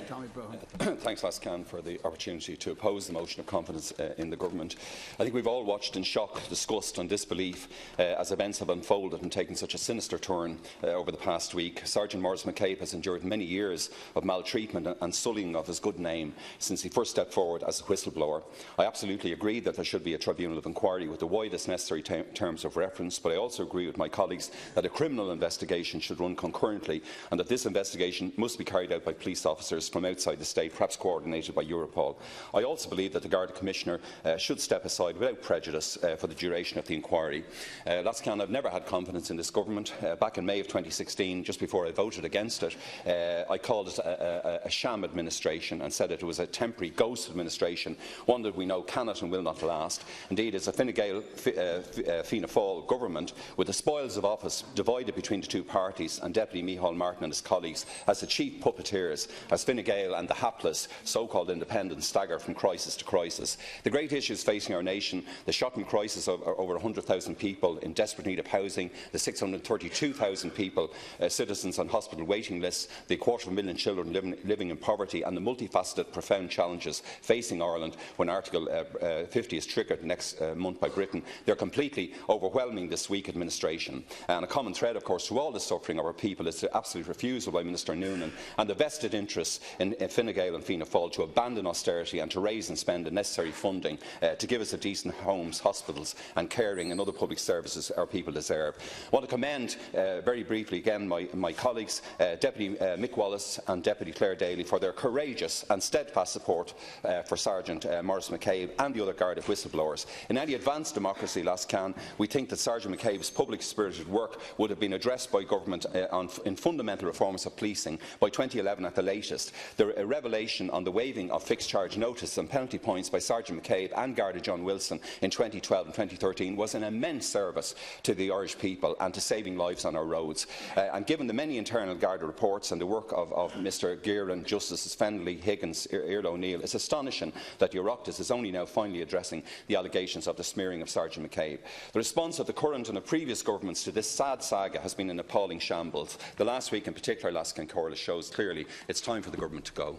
Tommy Broughan. Thanks, Lascan, for the opportunity to oppose the motion of confidence in the government. I think we've all watched in shock, disgust and disbelief as events have unfolded and taken such a sinister turn over the past week. Sergeant Maurice McCabe has endured many years of maltreatment and sullying of his good name since he first stepped forward as a whistleblower. I absolutely agree that there should be a tribunal of inquiry with the widest necessary terms of reference, but I also agree with my colleagues that a criminal investigation should run concurrently and that this investigation must be carried out by police officers from outside the state, perhaps coordinated by Europol. I also believe that the Garda Commissioner should step aside without prejudice for the duration of the inquiry. Lascan, I've never had confidence in this government. Back in May of 2016, just before I voted against it, I called it a sham administration and said that it was a temporary ghost administration, one that we know cannot and will not last. Indeed, it's a Fine Gael Fianna Fáil government with the spoils of office divided between the two parties, and Deputy Micheál Martin and his colleagues as the chief puppeteers as Fine Gael and the hapless so-called independents stagger from crisis to crisis. The great issues facing our nation, the shocking crisis of over 100,000 people in desperate need of housing, the 632,000 people, citizens on hospital waiting lists, the 250,000 children living in poverty, and the multifaceted, profound challenges facing Ireland when Article 50 is triggered next month by Britain. They're completely overwhelming this weak administration. And a common thread, of course, through all the suffering of our people is the absolute refusal by Minister Noonan and the vested interests in Fine Gael and Fianna Fáil to abandon austerity and to raise and spend the necessary funding to give us the decent homes, hospitals and caring and other public services our people deserve. I want to commend very briefly again my colleagues, Deputy Mick Wallace and Deputy Claire Daly, for their courageous and steadfast support for Sergeant Maurice McCabe and the other Garda whistleblowers. In any advanced democracy, Lascan, we think that Sergeant McCabe's public-spirited work would have been addressed by government in fundamental reforms of policing by 2011 at the latest. The revelation on the waiving of fixed charge notice and penalty points by Sergeant McCabe and Garda John Wilson in 2012 and 2013 was an immense service to the Irish people and to saving lives on our roads. And given the many internal Garda reports and the work of Mr Gearan, Justices Fennelly, Higgins, Earl O'Neill, it's astonishing that the Oireachtas is only now finally addressing the allegations of the smearing of Sergeant McCabe. The response of the current and of previous governments to this sad saga has been an appalling shambles. The last week in particular, Lascan Corliss, shows clearly it's time for the government to go.